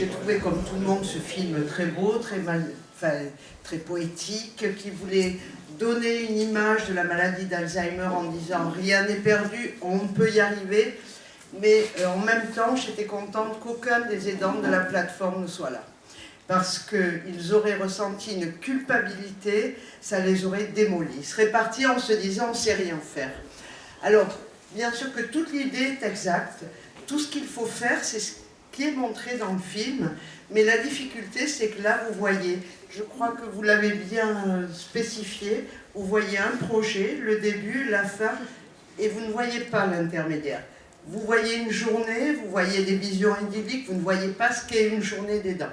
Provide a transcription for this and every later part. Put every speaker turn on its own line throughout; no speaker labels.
j'ai trouvé, comme tout le monde, ce film très beau, très poétique, qui voulait donner une image de la maladie d'Alzheimer en disant « rien n'est perdu, on peut y arriver ». Mais en même temps, j'étais contente qu'aucun des aidants de la plateforme ne soit là. Parce qu'ils auraient ressenti une culpabilité, ça les aurait démolis. Ils seraient partis en se disant « on ne sait rien faire ». Alors, bien sûr que toute l'idée est exacte. Tout ce qu'il faut faire, c'est ce qui est montré dans le film. Mais la difficulté, c'est que là, vous voyez, je crois que vous l'avez bien spécifié, vous voyez un projet, le début, la fin, et vous ne voyez pas l'intermédiaire. Vous voyez une journée, vous voyez des visions idylliques, vous ne voyez pas ce qu'est une journée d'aidant.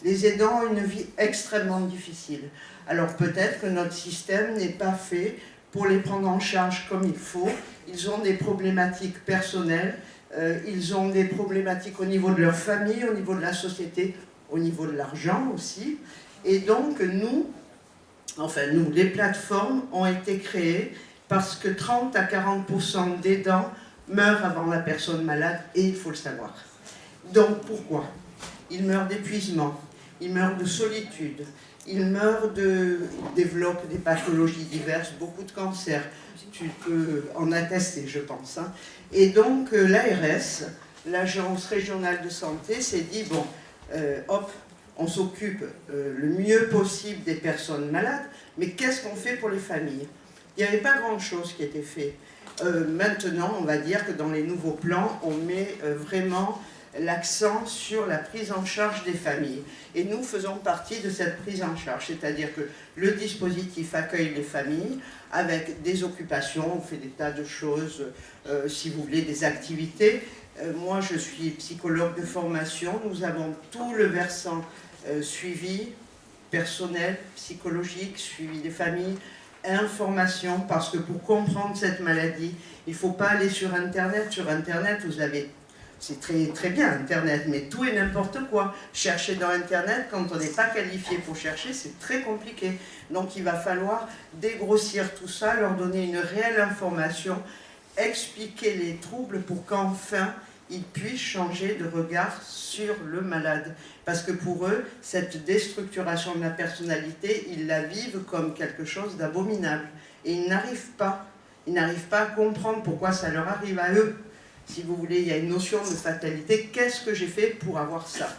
Les aidants ont une vie extrêmement difficile. Alors peut-être que notre système n'est pas fait pour les prendre en charge comme il faut. Ils ont des problématiques personnelles, ils ont des problématiques au niveau de leur famille, au niveau de la société, au niveau de l'argent aussi. Et donc nous, les plateformes ont été créées parce que 30 à 40% d'aidants meurent avant la personne malade, et il faut le savoir. Donc pourquoi? Ils meurent d'épuisement, ils meurent de solitude, ils développent des pathologies diverses, beaucoup de cancers, tu peux en attester, je pense. Hein. Et donc l'ARS, l'Agence régionale de santé, s'est dit, bon, on s'occupe le mieux possible des personnes malades, mais qu'est-ce qu'on fait pour les familles? Il n'y avait pas grand-chose qui était fait. Maintenant, on va dire que dans les nouveaux plans, on met vraiment l'accent sur la prise en charge des familles. Et nous faisons partie de cette prise en charge, c'est-à-dire que le dispositif accueille les familles avec des occupations, on fait des tas de choses, si vous voulez, des activités. Moi, je suis psychologue de formation, nous avons tout le versant suivi personnel, psychologique, suivi des familles, information, parce que pour comprendre cette maladie, il ne faut pas aller sur Internet. Sur Internet, vous avez, c'est très, très bien Internet, mais tout et n'importe quoi. Chercher dans Internet, quand on n'est pas qualifié pour chercher, c'est très compliqué. Donc il va falloir dégrossir tout ça, leur donner une réelle information, expliquer les troubles pour qu'enfin ils puissent changer de regard sur le malade. Parce que pour eux, cette déstructuration de la personnalité, ils la vivent comme quelque chose d'abominable. Et ils n'arrivent pas à comprendre pourquoi ça leur arrive à eux. Si vous voulez, il y a une notion de fatalité. Qu'est-ce que j'ai fait pour avoir ça?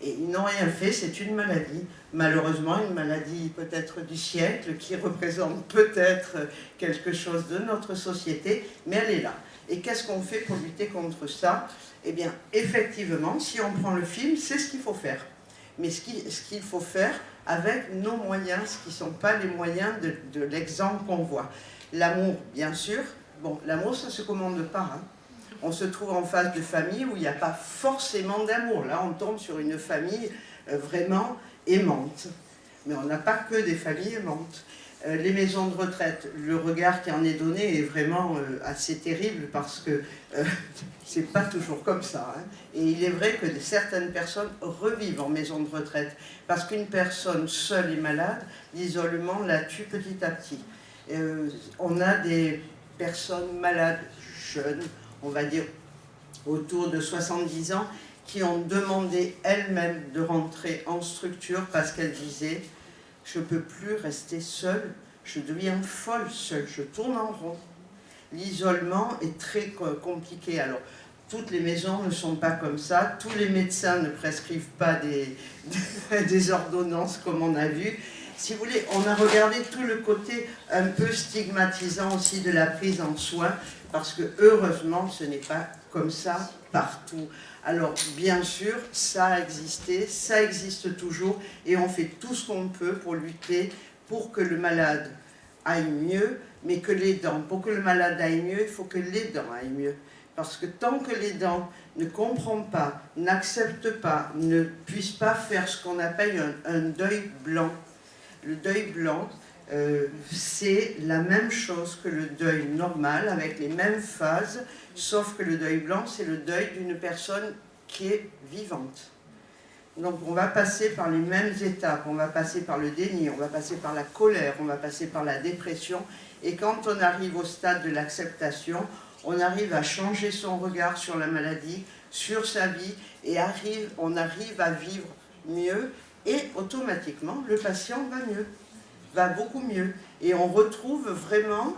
Et ils n'ont rien fait, c'est une maladie. Malheureusement, une maladie peut-être du siècle, qui représente peut-être quelque chose de notre société, mais elle est là. Et qu'est-ce qu'on fait pour lutter contre ça? Eh bien, effectivement, si on prend le film, c'est ce qu'il faut faire. Mais ce qu'il faut faire avec nos moyens, ce qui ne sont pas les moyens de l'exemple qu'on voit. L'amour, bien sûr. Bon, l'amour, ça ne se commande pas. Hein. On se trouve en face de familles où il n'y a pas forcément d'amour. Là, on tombe sur une famille vraiment aimante. Mais on n'a pas que des familles aimantes. Les maisons de retraite, le regard qui en est donné est vraiment assez terrible parce que c'est pas toujours comme ça. Hein. Et il est vrai que certaines personnes revivent en maison de retraite parce qu'une personne seule et malade, l'isolement la tue petit à petit. On a des personnes malades jeunes, on va dire autour de 70 ans, qui ont demandé elles-mêmes de rentrer en structure parce qu'elles disaient « je ne peux plus rester seule, je deviens folle seule, je tourne en rond ». L'isolement est très compliqué. Alors, toutes les maisons ne sont pas comme ça, tous les médecins ne prescrivent pas des ordonnances comme on a vu. Si vous voulez, on a regardé tout le côté un peu stigmatisant aussi de la prise en soin, parce que heureusement, ce n'est pas comme ça partout. Alors, bien sûr, ça a existé, ça existe toujours, et on fait tout ce qu'on peut pour lutter pour que le malade aille mieux, mais que l'aidant, pour que le malade aille mieux, il faut que l'aidant aille mieux. Parce que tant que l'aidant ne comprend pas, n'accepte pas, ne puisse pas faire ce qu'on appelle un deuil blanc, le deuil blanc, c'est la même chose que le deuil normal, avec les mêmes phases, sauf que le deuil blanc, c'est le deuil d'une personne qui est vivante. Donc on va passer par les mêmes étapes, on va passer par le déni, on va passer par la colère, on va passer par la dépression, et quand on arrive au stade de l'acceptation, on arrive à changer son regard sur la maladie, sur sa vie et on arrive à vivre mieux et automatiquement le patient va mieux, va beaucoup mieux. Et on retrouve vraiment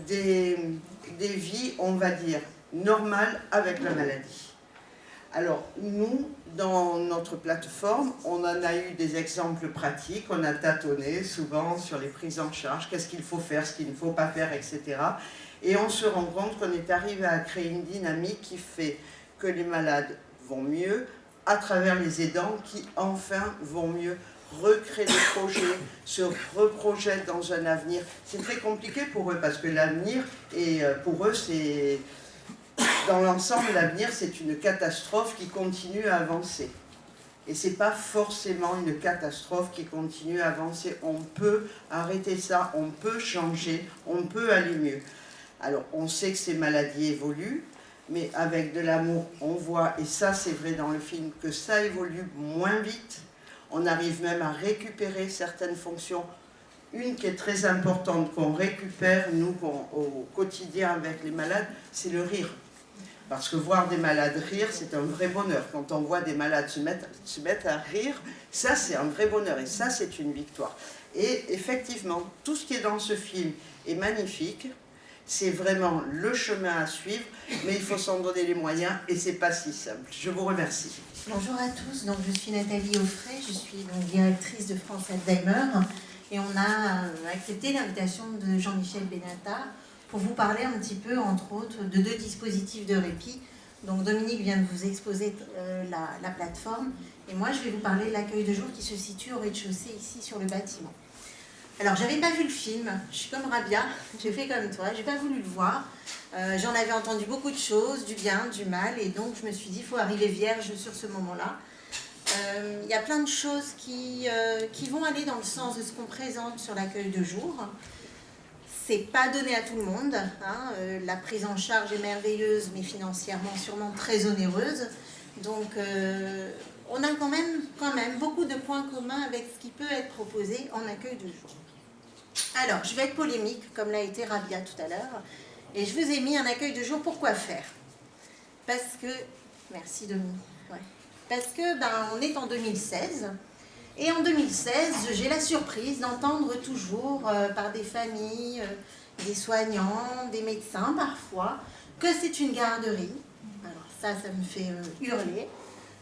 des vies, on va dire, normales avec la maladie. Alors nous, dans notre plateforme, on en a eu des exemples pratiques, on a tâtonné souvent sur les prises en charge, qu'est-ce qu'il faut faire, ce qu'il ne faut pas faire, etc. Et on se rend compte qu'on est arrivé à créer une dynamique qui fait que les malades vont mieux à travers les aidants qui enfin vont mieux, recréer des projets, se reprojettent dans un avenir. C'est très compliqué pour eux parce que l'avenir, et pour eux, c'est... Dans l'ensemble, l'avenir, c'est une catastrophe qui continue à avancer. Et ce n'est pas forcément une catastrophe qui continue à avancer. On peut arrêter ça, on peut changer, on peut aller mieux. Alors, on sait que ces maladies évoluent, mais avec de l'amour, on voit, et ça c'est vrai dans le film, que ça évolue moins vite. On arrive même à récupérer certaines fonctions. Une qui est très importante, qu'on récupère, nous, au quotidien avec les malades, c'est le rire. Parce que voir des malades rire, c'est un vrai bonheur. Quand on voit des malades se mettre à rire, ça c'est un vrai bonheur et ça c'est une victoire. Et effectivement, tout ce qui est dans ce film est magnifique. C'est vraiment le chemin à suivre, mais il faut s'en donner les moyens et c'est pas si simple. Je vous remercie.
Bonjour à tous, donc, je suis Nathalie Offray, je suis donc directrice de France Alzheimer et on a accepté l'invitation de Jean-Michel Benatar pour vous parler un petit peu, entre autres, de 2 dispositifs de répit. Donc Dominique vient de vous exposer la plateforme et moi je vais vous parler de l'accueil de jour qui se situe au rez-de-chaussée ici sur le bâtiment. Alors j'avais pas vu le film, je suis comme Rabia, j'ai fait comme toi, j'ai pas voulu le voir. J'en avais entendu beaucoup de choses, du bien, du mal, et donc je me suis dit il faut arriver vierge sur ce moment-là. Il y a plein de choses qui vont aller dans le sens de ce qu'on présente sur l'accueil de jour. C'est pas donné à tout le monde, hein. La prise en charge est merveilleuse, mais financièrement sûrement très onéreuse. Donc on a quand même beaucoup de points communs avec ce qui peut être proposé en accueil de jour. Alors, je vais être polémique, comme l'a été Rabia tout à l'heure, et je vous ai mis un accueil de jour, pourquoi faire? Parce que, merci Dominique, ouais. Parce que, on est en 2016, et en 2016, j'ai la surprise d'entendre toujours par des familles, des soignants, des médecins parfois, que c'est une garderie. Alors ça me fait hurler.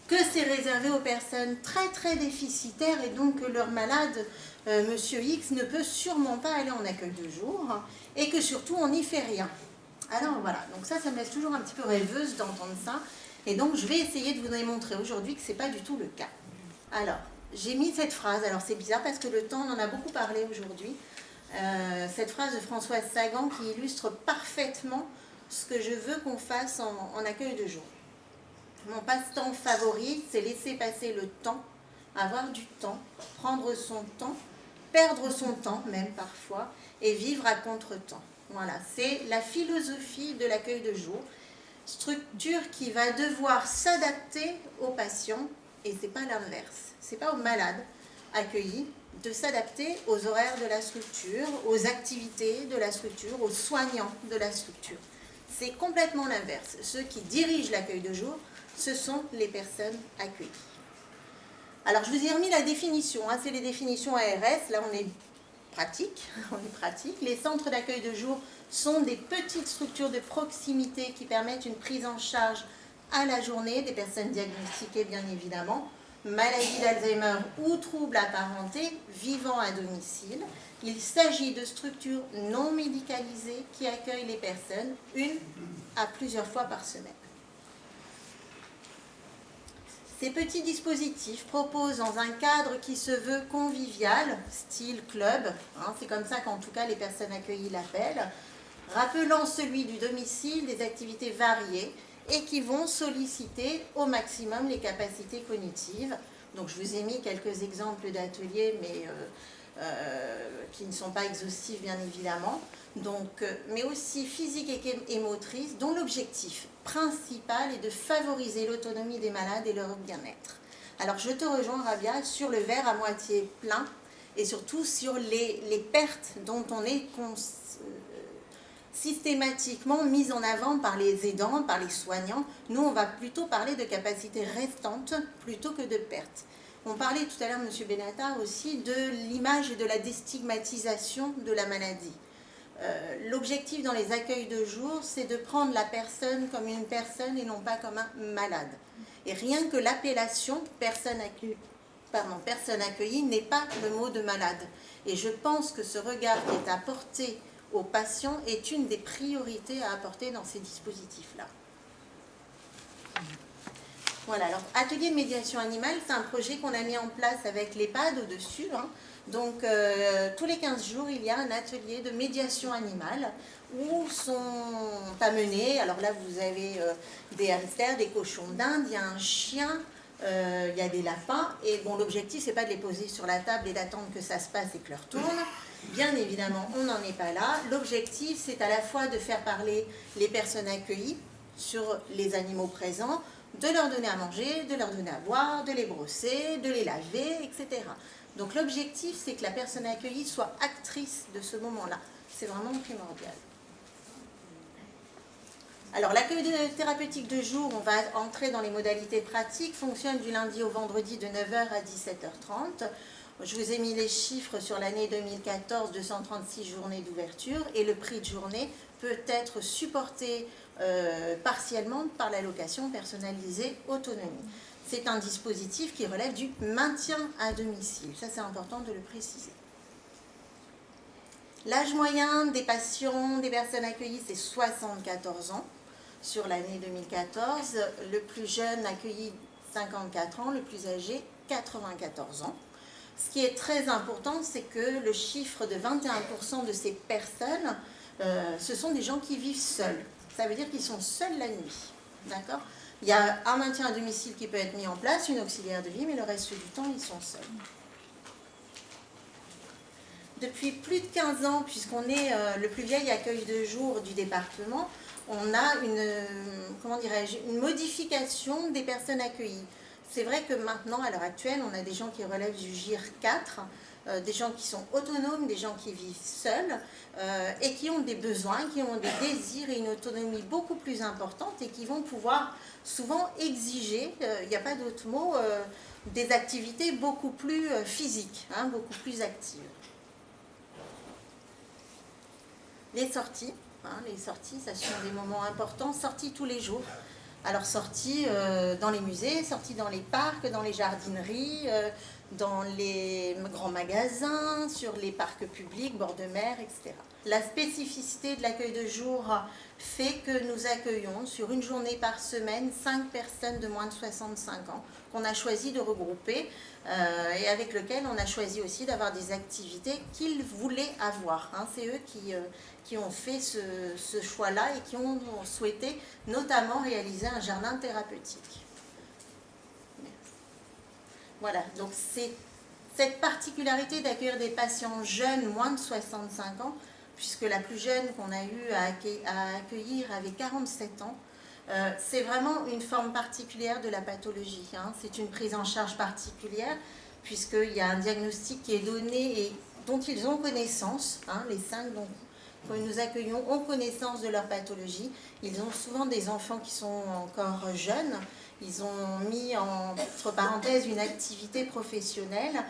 Que c'est réservé aux personnes très très déficitaires et donc que leur malade, Monsieur X, ne peut sûrement pas aller en accueil de jour et que surtout on n'y fait rien. Alors voilà, donc ça me laisse toujours un petit peu rêveuse d'entendre ça et donc je vais essayer de vous démontrer aujourd'hui que ce n'est pas du tout le cas. Alors, j'ai mis cette phrase, alors c'est bizarre parce que le temps, on en a beaucoup parlé aujourd'hui, cette phrase de Françoise Sagan qui illustre parfaitement ce que je veux qu'on fasse en accueil de jour. Mon passe-temps favori, c'est laisser passer le temps, avoir du temps, prendre son temps, perdre son temps même parfois, et vivre à contre-temps. Voilà, c'est la philosophie de l'accueil de jour, structure qui va devoir s'adapter aux patients, et ce n'est pas l'inverse. Ce n'est pas aux malades accueillis de s'adapter aux horaires de la structure, aux activités de la structure, aux soignants de la structure. C'est complètement l'inverse. Ceux qui dirigent l'accueil de jour, ce sont les personnes accueillies. Alors, je vous ai remis la définition, hein, c'est les définitions ARS, là on est pratique, Les centres d'accueil de jour sont des petites structures de proximité qui permettent une prise en charge à la journée des personnes diagnostiquées, bien évidemment, maladie d'Alzheimer ou troubles apparentés vivant à domicile. Il s'agit de structures non médicalisées qui accueillent les personnes une à plusieurs fois par semaine. Ces petits dispositifs proposent dans un cadre qui se veut convivial, style club, hein, c'est comme ça qu'en tout cas les personnes accueillies l'appellent, rappelant celui du domicile des activités variées et qui vont solliciter au maximum les capacités cognitives. Donc je vous ai mis quelques exemples d'ateliers, mais qui ne sont pas exhaustifs bien évidemment, donc, mais aussi physiques et motrices, dont l'objectif principal est de favoriser l'autonomie des malades et leur bien-être. Alors je te rejoins Rabia sur le verre à moitié plein et surtout sur les pertes dont on est systématiquement mise en avant par les aidants, par les soignants. Nous, on va plutôt parler de capacités restantes plutôt que de pertes. On parlait tout à l'heure, M. Benatar, aussi de l'image et de la déstigmatisation de la maladie. L'objectif dans les accueils de jour, c'est de prendre la personne comme une personne et non pas comme un malade. Et rien que l'appellation personne accueillie n'est pas le mot de malade. Et je pense que ce regard qui est apporté aux patients est une des priorités à apporter dans ces dispositifs-là. Voilà, alors atelier de médiation animale, c'est un projet qu'on a mis en place avec l'EHPAD au-dessus. Donc tous les 15 jours, il y a un atelier de médiation animale où sont amenés, alors là vous avez des hamsters, des cochons d'Inde, il y a un chien, il y a des lapins, et bon, l'objectif c'est pas de les poser sur la table et d'attendre que ça se passe et que l'heure tourne. Bien évidemment, on n'en est pas là. L'objectif c'est à la fois de faire parler les personnes accueillies sur les animaux présents, de leur donner à manger, de leur donner à boire, de les brosser, de les laver, etc. Donc l'objectif, c'est que la personne accueillie soit actrice de ce moment-là. C'est vraiment primordial. Alors l'accueil thérapeutique de jour, on va entrer dans les modalités pratiques, fonctionne du lundi au vendredi de 9h à 17h30. Je vous ai mis les chiffres sur l'année 2014, 236 journées d'ouverture, et le prix de journée peut être supporté partiellement par l'allocation personnalisée autonomie. C'est un dispositif qui relève du maintien à domicile. Ça, c'est important de le préciser. L'âge moyen des patients, des personnes accueillies, c'est 74 ans sur l'année 2014. Le plus jeune accueilli, 54 ans. Le plus âgé, 94 ans. Ce qui est très important, c'est que le chiffre de 21% de ces personnes, ce sont des gens qui vivent seuls. Ça veut dire qu'ils sont seuls la nuit. D'accord ? Il y a un maintien à domicile qui peut être mis en place, une auxiliaire de vie, mais le reste du temps, ils sont seuls. Depuis plus de 15 ans, puisqu'on est le plus vieil accueil de jour du département, on a une modification des personnes accueillies. C'est vrai que maintenant, à l'heure actuelle, on a des gens qui relèvent du GIR 4, des gens qui sont autonomes, des gens qui vivent seuls et qui ont des besoins, qui ont des désirs et une autonomie beaucoup plus importante et qui vont pouvoir souvent exiger, il n'y a pas d'autre mot, des activités beaucoup plus physiques, beaucoup plus actives. Les sorties, ça sont des moments importants, sorties tous les jours. Alors sorties dans les musées, sorties dans les parcs, dans les jardineries, dans les grands magasins, sur les parcs publics, bord de mer, etc. La spécificité de l'accueil de jour fait que nous accueillons sur une journée par semaine 5 personnes de moins de 65 ans qu'on a choisi de regrouper et avec lesquelles on a choisi aussi d'avoir des activités qu'ils voulaient avoir. C'est eux qui ont fait ce choix-là et qui ont souhaité notamment réaliser un jardin thérapeutique. Voilà, donc c'est cette particularité d'accueillir des patients jeunes, moins de 65 ans, puisque la plus jeune qu'on a eu à accueillir avait 47 ans, c'est vraiment une forme particulière de la pathologie. C'est une prise en charge particulière, puisqu'il y a un diagnostic qui est donné et dont ils ont connaissance, les 5 que nous accueillons ont connaissance de leur pathologie. Ils ont souvent des enfants qui sont encore jeunes. Ils ont mis entre parenthèses une activité professionnelle.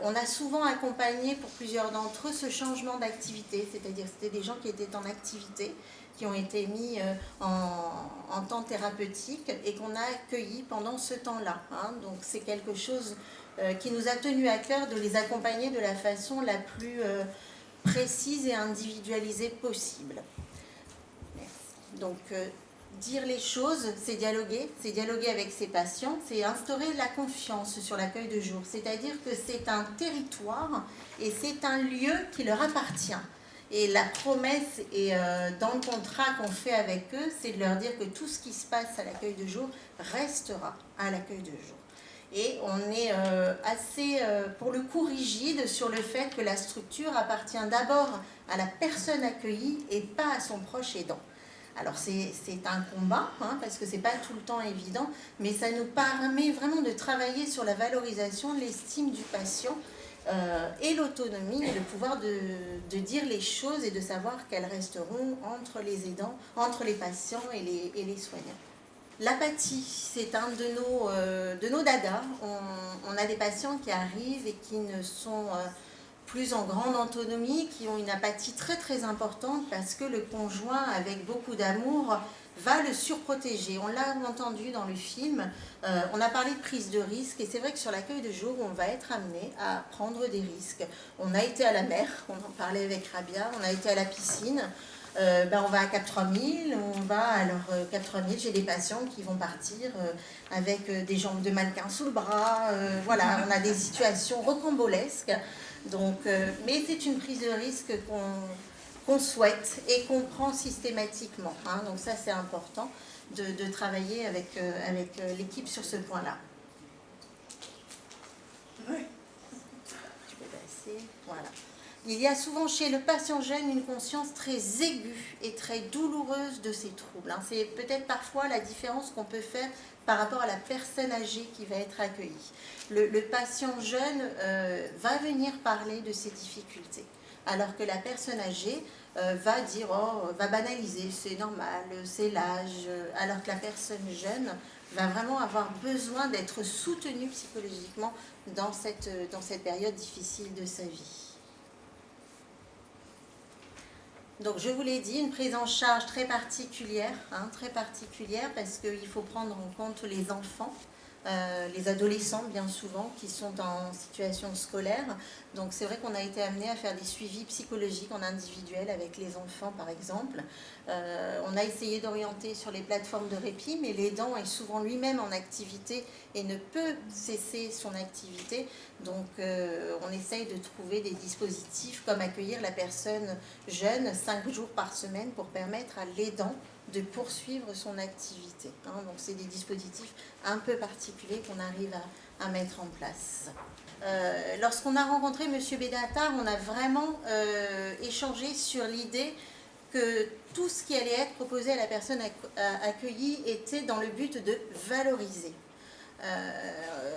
On a souvent accompagné pour plusieurs d'entre eux ce changement d'activité, c'est-à-dire c'était des gens qui étaient en activité, qui ont été mis en temps thérapeutique et qu'on a accueillis pendant ce temps-là. Donc c'est quelque chose qui nous a tenu à cœur de les accompagner de la façon la plus précise et individualisée possible. Merci. Donc, dire les choses, c'est dialoguer avec ses patients, c'est instaurer la confiance sur l'accueil de jour. C'est-à-dire que c'est un territoire et c'est un lieu qui leur appartient. Et la promesse et dans le contrat qu'on fait avec eux, c'est de leur dire que tout ce qui se passe à l'accueil de jour restera à l'accueil de jour. Et on est assez, pour le coup, rigide sur le fait que la structure appartient d'abord à la personne accueillie et pas à son proche aidant. Alors c'est un combat, parce que c'est pas tout le temps évident, mais ça nous permet vraiment de travailler sur la valorisation de l'estime du patient et l'autonomie et le pouvoir de dire les choses et de savoir qu'elles resteront entre les aidants, entre les patients et les soignants. L'apathie, c'est un de nos dadas. On a des patients qui arrivent et qui ne sont plus en grande autonomie, qui ont une apathie très très importante parce que le conjoint, avec beaucoup d'amour, va le surprotéger. On l'a entendu dans le film, on a parlé de prise de risque et c'est vrai que sur l'accueil de jour, on va être amené à prendre des risques. On a été à la mer, on en parlait avec Rabia, on a été à la piscine, on va à Cap 3000, on va alors Cap 3000, j'ai des patients qui vont partir avec des jambes de mannequin sous le bras, voilà, on a des situations rocambolesques, donc, mais c'est une prise de risque qu'on souhaite et qu'on prend systématiquement. Hein. Donc ça, c'est important de travailler avec l'équipe sur ce point-là.
Oui.
Tu peux passer. Voilà. Il y a souvent chez le patient jeune une conscience très aiguë et très douloureuse de ces troubles. Hein. C'est peut-être parfois la différence qu'on peut faire par rapport à la personne âgée qui va être accueillie. Le patient jeune va venir parler de ses difficultés, alors que la personne âgée va dire, va banaliser, c'est normal, c'est l'âge, alors que la personne jeune va vraiment avoir besoin d'être soutenue psychologiquement dans cette période difficile de sa vie. Donc je vous l'ai dit, une prise en charge très particulière parce qu'il faut prendre en compte les enfants, les adolescents bien souvent qui sont en situation scolaire. Donc c'est vrai qu'on a été amené à faire des suivis psychologiques en individuel avec les enfants par exemple. On a essayé d'orienter sur les plateformes de répit, mais l'aidant est souvent lui-même en activité et ne peut cesser son activité. Donc on essaye de trouver des dispositifs comme accueillir la personne jeune 5 jours par semaine pour permettre à l'aidant de poursuivre son activité. Hein. Donc c'est des dispositifs un peu particuliers qu'on arrive à mettre en place. Lorsqu'on a rencontré M. Benatar, on a vraiment échangé sur l'idée que tout ce qui allait être proposé à la personne accueillie était dans le but de valoriser.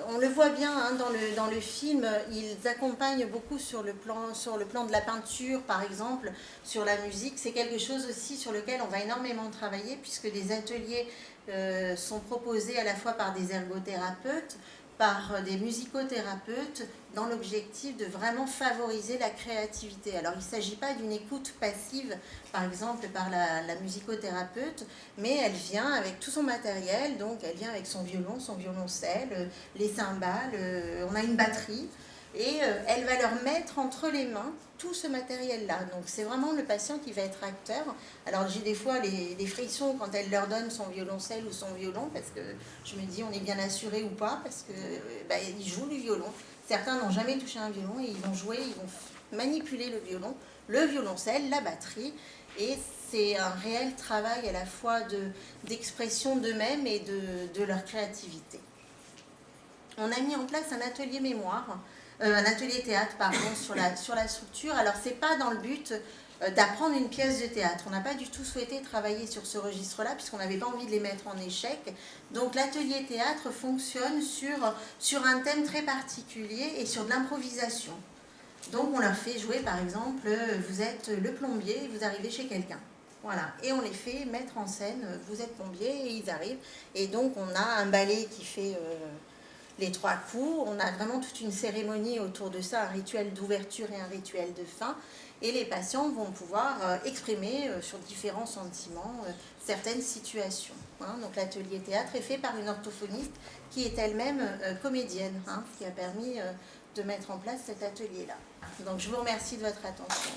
On le voit bien hein, dans le film, ils accompagnent beaucoup sur le plan de la peinture par exemple, sur la musique. C'est quelque chose aussi sur lequel on va énormément travailler puisque des ateliers sont proposés à la fois par des ergothérapeutes, par des musicothérapeutes dans l'objectif de vraiment favoriser la créativité. Alors il ne s'agit pas d'une écoute passive, par exemple par la musicothérapeute, mais elle vient avec tout son matériel, donc elle vient avec son violon, son violoncelle, les cymbales, on a une batterie, et elle va leur mettre entre les mains tout ce matériel-là. Donc c'est vraiment le patient qui va être acteur. Alors j'ai des fois des frissons quand elle leur donne son violoncelle ou son violon, parce que je me dis on est bien assuré ou pas, parce qu'ils jouent du violon. Certains n'ont jamais touché un violon et ils vont jouer, ils vont manipuler le violon, le violoncelle, la batterie, et c'est un réel travail à la fois d'expression d'eux-mêmes et de leur créativité. On a mis en place un atelier mémoire, un atelier théâtre pardon, sur la structure. Alors c'est pas dans le but d'apprendre une pièce de théâtre. On n'a pas du tout souhaité travailler sur ce registre-là puisqu'on n'avait pas envie de les mettre en échec. Donc l'atelier théâtre fonctionne sur un thème très particulier et sur de l'improvisation. Donc on leur fait jouer par exemple, vous êtes le plombier, vous arrivez chez quelqu'un. Voilà, et on les fait mettre en scène, vous êtes plombier et ils arrivent. Et donc on a un ballet qui fait les 3 coups, on a vraiment toute une cérémonie autour de ça, un rituel d'ouverture et un rituel de fin, et les patients vont pouvoir exprimer sur différents sentiments certaines situations. Hein. Donc l'atelier théâtre est fait par une orthophoniste qui est elle-même comédienne, hein, qui a permis de mettre en place cet atelier-là. Donc je vous remercie de votre attention.